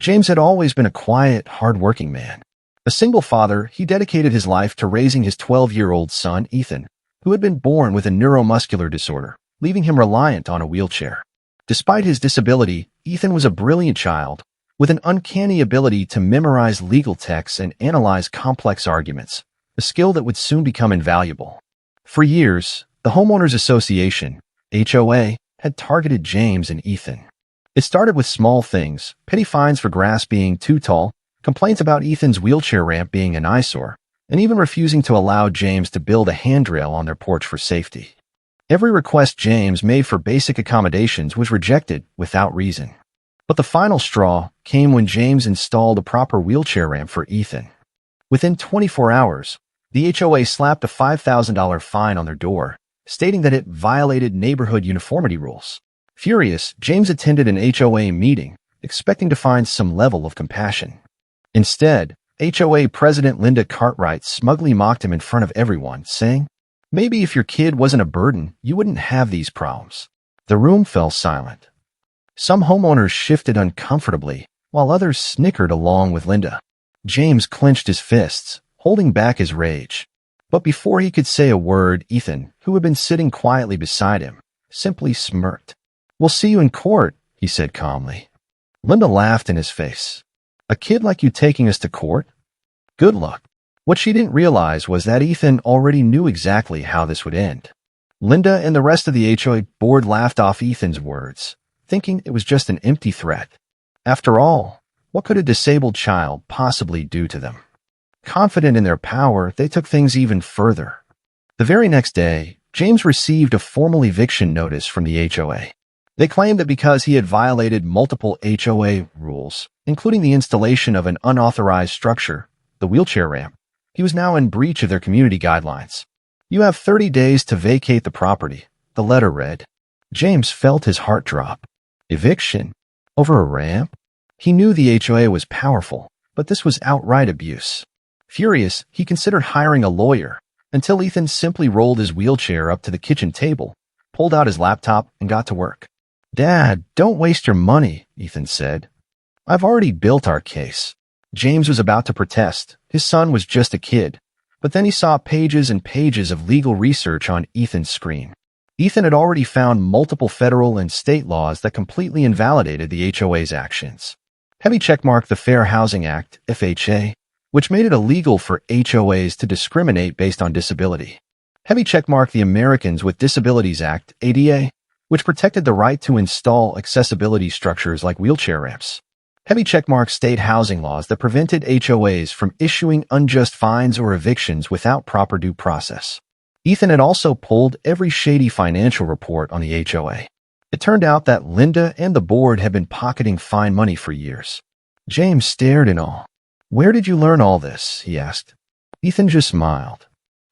James had always been a quiet, hard-working man. A single father, he dedicated his life to raising his 12-year-old son, Ethan, who had been born with a neuromuscular disorder, leaving him reliant on a wheelchair. Despite his disability, Ethan was a brilliant child, with an uncanny ability to memorize legal texts and analyze complex arguments, a skill that would soon become invaluable. For years, the Homeowners Association, HOA, had targeted James and Ethan. It started with small things, petty fines for grass being too tall, complaints about Ethan's wheelchair ramp being an eyesore, and even refusing to allow James to build a handrail on their porch for safety. Every request James made for basic accommodations was rejected without reason. But the final straw came when James installed a proper wheelchair ramp for Ethan. Within 24 hours, the HOA slapped a $5,000 fine on their door, stating that it violated neighborhood uniformity rules. Furious, James attended an HOA meeting, expecting to find some level of compassion. Instead, HOA President Linda Cartwright smugly mocked him in front of everyone, saying, "Maybe if your kid wasn't a burden, you wouldn't have these problems." The room fell silent. Some homeowners shifted uncomfortably, while others snickered along with Linda. James clenched his fists, holding back his rage. But before he could say a word, Ethan, who had been sitting quietly beside him, simply smirked. "We'll see you in court," he said calmly. Linda laughed in his face. "A kid like you taking us to court? Good luck." What she didn't realize was that Ethan already knew exactly how this would end. Linda and the rest of the HOA board laughed off Ethan's words, thinking it was just an empty threat. After all, what could a disabled child possibly do to them? Confident in their power, they took things even further. The very next day, James received a formal eviction notice from the HOA. They claimed that because he had violated multiple HOA rules, including the installation of an unauthorized structure, the wheelchair ramp, he was now in breach of their community guidelines. "You have 30 days to vacate the property," the letter read. James felt his heart drop. Eviction? Over a ramp? He knew the HOA was powerful, but this was outright abuse. Furious, he considered hiring a lawyer, until Ethan simply rolled his wheelchair up to the kitchen table, pulled out his laptop, and got to work. "Dad, don't waste your money," Ethan said. "I've already built our case." James was about to protest. His son was just a kid. But then he saw pages and pages of legal research on Ethan's screen. Ethan had already found multiple federal and state laws that completely invalidated the HOA's actions. Heavy checkmark the Fair Housing Act, FHA, which made it illegal for HOAs to discriminate based on disability. Heavy checkmark the Americans with Disabilities Act, ADA, which protected the right to install accessibility structures like wheelchair ramps. Heavy checkmark state housing laws that prevented HOAs from issuing unjust fines or evictions without proper due process. Ethan had also pulled every shady financial report on the HOA. It turned out that Linda and the board had been pocketing fine money for years. James stared in awe. "Where did you learn all this?" he asked. Ethan just smiled.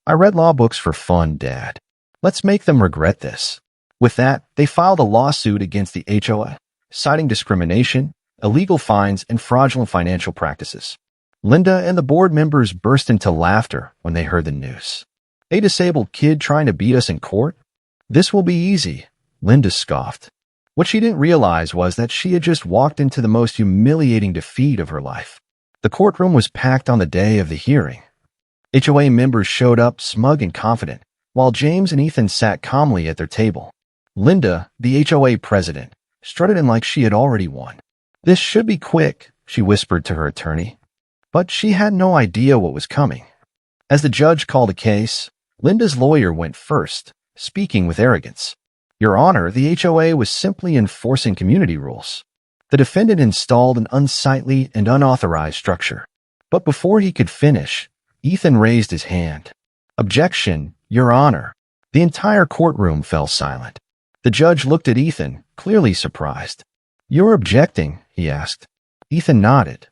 "I read law books for fun, Dad. Let's make them regret this." With that, they filed a lawsuit against the HOA, citing discrimination, illegal fines, and fraudulent financial practices. Linda and the board members burst into laughter when they heard the news. "A disabled kid trying to beat us in court? This will be easy," Linda scoffed. What she didn't realize was that she had just walked into the most humiliating defeat of her life. The courtroom was packed on the day of the hearing. HOA members showed up smug and confident, while James and Ethan sat calmly at their table. Linda, the HOA president, strutted in like she had already won. "This should be quick," she whispered to her attorney. But she had no idea what was coming. As the judge called a case, Linda's lawyer went first, speaking with arrogance. "Your Honor, the HOA was simply enforcing community rules. The defendant installed an unsightly and unauthorized structure." But before he could finish, Ethan raised his hand. "Objection, Your Honor." The entire courtroom fell silent. The judge looked at Ethan, clearly surprised. "You're objecting?" he asked. Ethan nodded.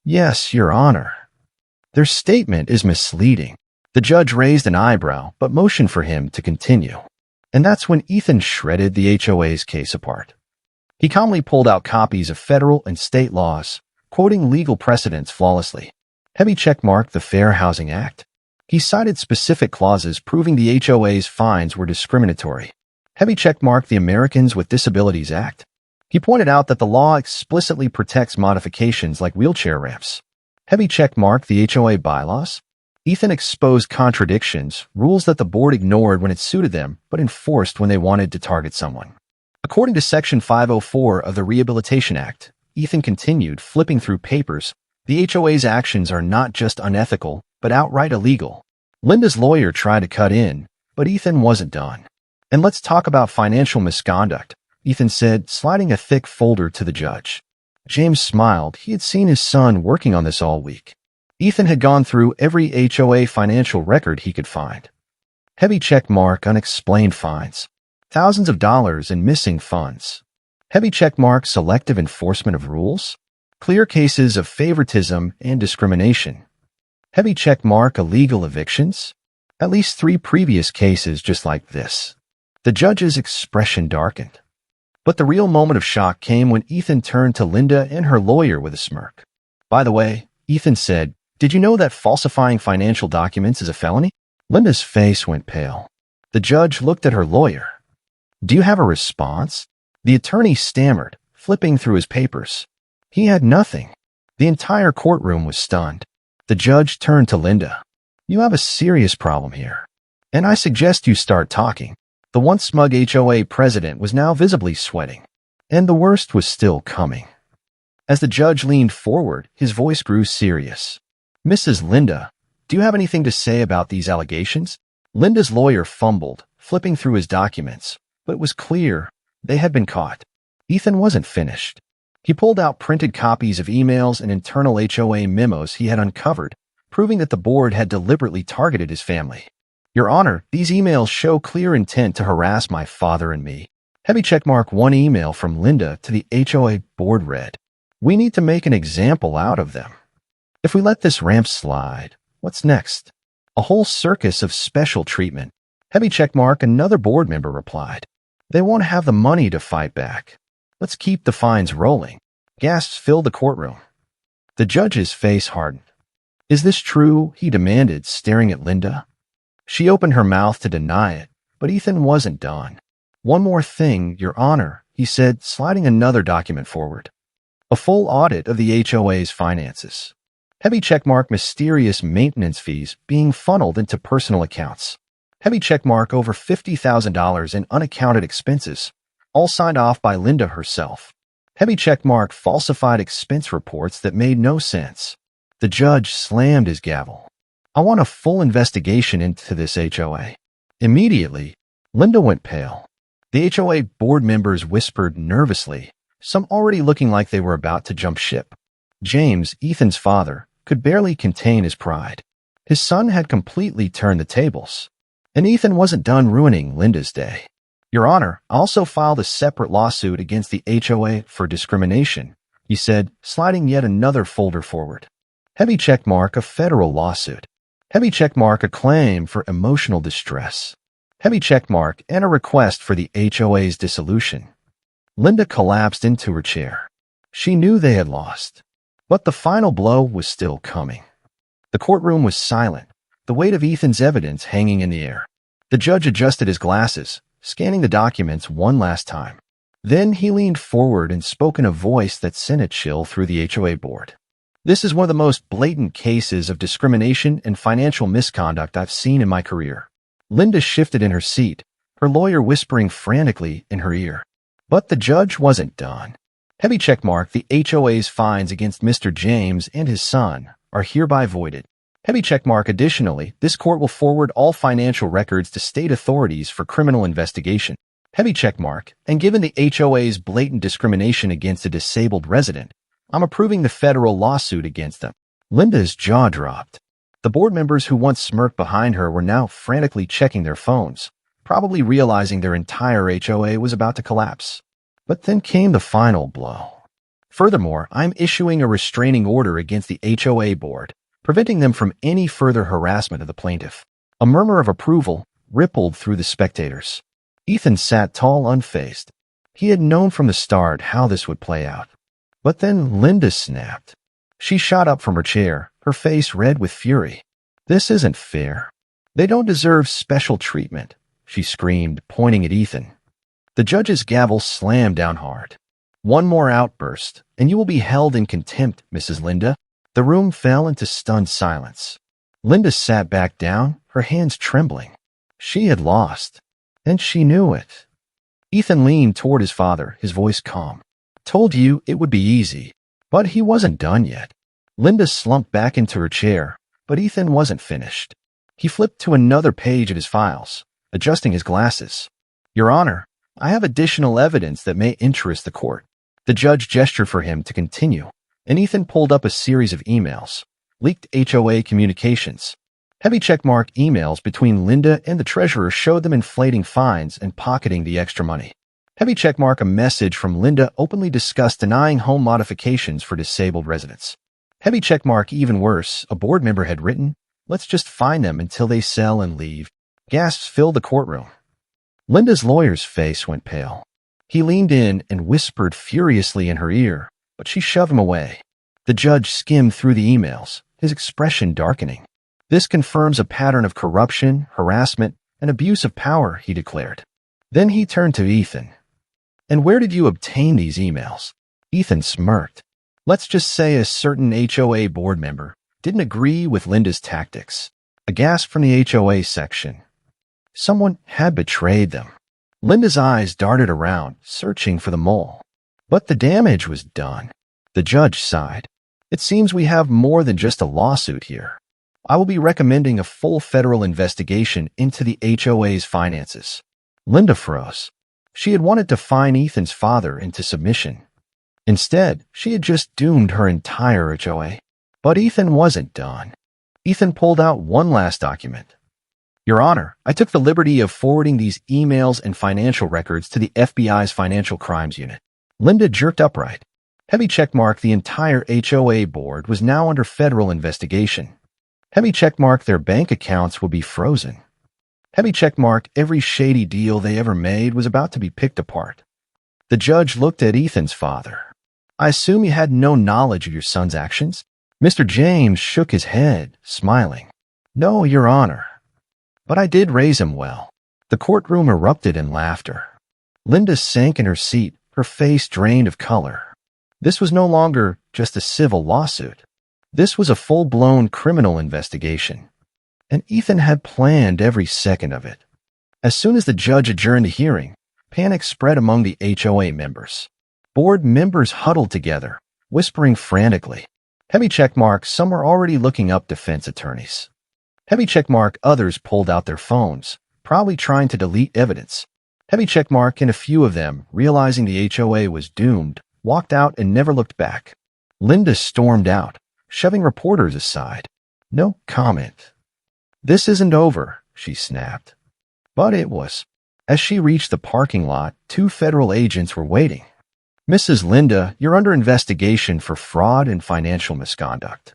"Yes, Your Honor." "Their statement is misleading." The judge raised an eyebrow, but motioned for him to continue. And that's when Ethan shredded the HOA's case apart. He calmly pulled out copies of federal and state laws, quoting legal precedents flawlessly. Heavy checkmark the Fair Housing Act. He cited specific clauses proving the HOA's fines were discriminatory. Heavy checkmark the Americans with Disabilities Act. He pointed out that the law explicitly protects modifications like wheelchair ramps. Heavy check mark the HOA bylaws. Ethan exposed contradictions, rules that the board ignored when it suited them, but enforced when they wanted to target someone. According to Section 504 of the Rehabilitation Act, Ethan continued, flipping through papers, the HOA's actions are not just unethical, but outright illegal. Linda's lawyer tried to cut in, but Ethan wasn't done. And let's talk about financial misconduct, Ethan said, sliding a thick folder to the judge. James smiled. He had seen his son working on this all week. Ethan had gone through every HOA financial record he could find. Heavy check mark unexplained fines. Thousands of dollars in missing funds. Heavy check mark selective enforcement of rules. Clear cases of favoritism and discrimination. Heavy check mark illegal evictions. At least 3 previous cases just like this. The judge's expression darkened. But the real moment of shock came when Ethan turned to Linda and her lawyer with a smirk. By the way, Ethan said, did you know that falsifying financial documents is a felony? Linda's face went pale. The judge looked at her lawyer. Do you have a response? The attorney stammered, flipping through his papers. He had nothing. The entire courtroom was stunned. The judge turned to Linda. You have a serious problem here. And I suggest you start talking. The once smug HOA president was now visibly sweating. And the worst was still coming. As the judge leaned forward, his voice grew serious. Mrs. Linda, do you have anything to say about these allegations? Linda's lawyer fumbled, flipping through his documents, but it was clear they had been caught. Ethan wasn't finished. He pulled out printed copies of emails and internal HOA memos he had uncovered, proving that the board had deliberately targeted his family. Your Honor, these emails show clear intent to harass my father and me. Heavy checkmark 1 email from Linda to the HOA board read. We need to make an example out of them. If we let this ramp slide, what's next? A whole circus of special treatment. Heavy checkmark another board member replied. They won't have the money to fight back. Let's keep the fines rolling. Gasps filled the courtroom. The judge's face hardened. Is this true? He demanded, staring at Linda. She opened her mouth to deny it, but Ethan wasn't done. One more thing, Your Honor, he said, sliding another document forward. A full audit of the HOA's finances. Heavy checkmark mysterious maintenance fees being funneled into personal accounts. Heavy checkmark over $50,000 in unaccounted expenses, all signed off by Linda herself. Heavy checkmark falsified expense reports that made no sense. The judge slammed his gavel. I want a full investigation into this HOA. Immediately, Linda went pale. The HOA board members whispered nervously, some already looking like they were about to jump ship. James, Ethan's father, could barely contain his pride. His son had completely turned the tables. And Ethan wasn't done ruining Linda's day. Your Honor, I also filed a separate lawsuit against the HOA for discrimination, he said, sliding yet another folder forward. Heavy checkmark a federal lawsuit. Heavy checkmark a claim for emotional distress. Heavy checkmark and a request for the HOA's dissolution. Linda collapsed into her chair. She knew they had lost. But the final blow was still coming. The courtroom was silent, the weight of Ethan's evidence hanging in the air. The judge adjusted his glasses, scanning the documents one last time. Then he leaned forward and spoke in a voice that sent a chill through the HOA board. This is one of the most blatant cases of discrimination and financial misconduct I've seen in my career. Linda shifted in her seat, her lawyer whispering frantically in her ear. But the judge wasn't done. Heavy checkmark the HOA's fines against Mr. James and his son are hereby voided. Heavy checkmark additionally, this court will forward all financial records to state authorities for criminal investigation. Heavy checkmark, and given the HOA's blatant discrimination against a disabled resident, I'm approving the federal lawsuit against them. Linda's jaw dropped. The board members who once smirked behind her were now frantically checking their phones, probably realizing their entire HOA was about to collapse. But then came the final blow. Furthermore, I'm issuing a restraining order against the HOA board, preventing them from any further harassment of the plaintiff. A murmur of approval rippled through the spectators. Ethan sat tall, unfazed. He had known from the start how this would play out. But then Linda snapped. She shot up from her chair, her face red with fury. This isn't fair. They don't deserve special treatment, she screamed, pointing at Ethan. The judge's gavel slammed down hard. One more outburst, and you will be held in contempt, Mrs. Linda. The room fell into stunned silence. Linda sat back down, her hands trembling. She had lost, and she knew it. Ethan leaned toward his father, his voice calm. Told you it would be easy, but he wasn't done yet. Linda slumped back into her chair, but Ethan wasn't finished. He flipped to another page of his files, adjusting his glasses. Your Honor, I have additional evidence that may interest the court. The judge gestured for him to continue, and Ethan pulled up a series of emails. Leaked HOA communications. Heavy checkmark emails between Linda and the treasurer showed them inflating fines and pocketing the extra money. Heavy checkmark a message from Linda openly discussed denying home modifications for disabled residents. Heavy checkmark even worse, a board member had written, let's just fine them until they sell and leave. Gasps filled the courtroom. Linda's lawyer's face went pale. He leaned in and whispered furiously in her ear, but she shoved him away. The judge skimmed through the emails, his expression darkening. This confirms a pattern of corruption, harassment, and abuse of power, he declared. Then he turned to Ethan. And where did you obtain these emails? Ethan smirked. Let's just say a certain HOA board member didn't agree with Linda's tactics. A gasp from the HOA section. Someone had betrayed them. Linda's eyes darted around, searching for the mole. But the damage was done. The judge sighed. It seems we have more than just a lawsuit here. I will be recommending a full federal investigation into the HOA's finances. Linda froze. She had wanted to fine Ethan's father into submission. Instead, she had just doomed her entire HOA. But Ethan wasn't done. Ethan pulled out one last document. Your Honor, I took the liberty of forwarding these emails and financial records to the FBI's Financial Crimes Unit. Linda jerked upright. Heavy checkmark the entire HOA board was now under federal investigation. Heavy checkmark their bank accounts would be frozen. Heavy checkmark every shady deal they ever made was about to be picked apart. The judge looked at Ethan's father. I assume you had no knowledge of your son's actions? Mr. James shook his head, smiling. No, Your Honor. But I did raise him well. The courtroom erupted in laughter. Linda sank in her seat, her face drained of color. This was no longer just a civil lawsuit. This was a full-blown criminal investigation. And Ethan had planned every second of it. As soon as the judge adjourned the hearing, panic spread among the HOA members. Board members huddled together, whispering frantically. Heavy checkmark, some were already looking up defense attorneys. Heavy checkmark, others pulled out their phones, probably trying to delete evidence. Heavy checkmark and a few of them, realizing the HOA was doomed, walked out and never looked back. Linda stormed out, shoving reporters aside. No comment. This isn't over, she snapped. But it was. As she reached the parking lot, 2 federal agents were waiting. Mrs. Linda, you're under investigation for fraud and financial misconduct.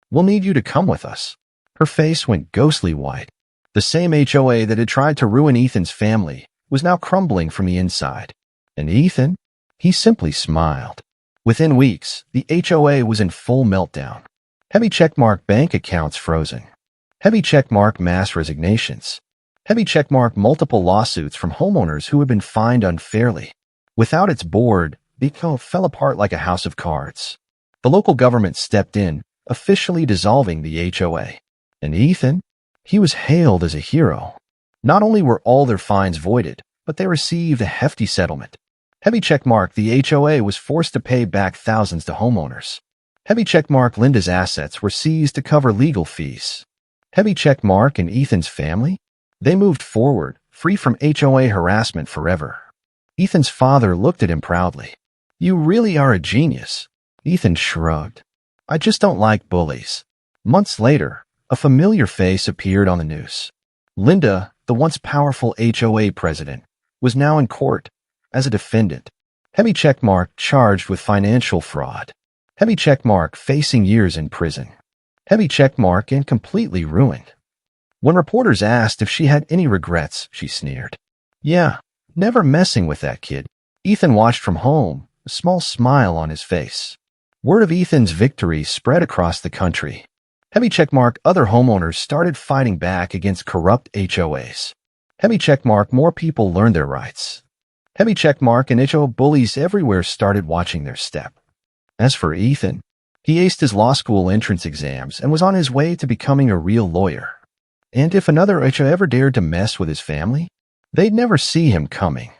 We'll need you to come with us. Her face went ghostly white. The same HOA that had tried to ruin Ethan's family was now crumbling from the inside. And Ethan? He simply smiled. Within weeks, the HOA was in full meltdown. Heavy checkmark bank accounts frozen. Heavy checkmark mass resignations. Heavy checkmark multiple lawsuits from homeowners who had been fined unfairly. Without its board, the fell apart like a house of cards. The local government stepped in, officially dissolving the HOA. And Ethan? He was hailed as a hero. Not only were all their fines voided, but they received a hefty settlement. Heavy checkmark the HOA was forced to pay back thousands to homeowners. Heavy checkmark Linda's assets were seized to cover legal fees. Heavy checkmark and Ethan's family? They moved forward, free from HOA harassment forever. Ethan's father looked at him proudly. You really are a genius. Ethan shrugged. I just don't like bullies. Months later, a familiar face appeared on the news. Linda, the once powerful HOA president, was now in court as a defendant. Heavy checkmark charged with financial fraud. Heavy checkmark facing years in prison. Heavy checkmark and completely ruined. When reporters asked if she had any regrets, she sneered. Yeah, never messing with that kid. Ethan watched from home, a small smile on his face. Word of Ethan's victory spread across the country. Heavy checkmark other homeowners started fighting back against corrupt HOAs. Heavy checkmark more people learned their rights. Heavy check mark and HOA bullies everywhere started watching their step. As for Ethan, he aced his law school entrance exams and was on his way to becoming a real lawyer. And if another HOA ever dared to mess with his family, they'd never see him coming.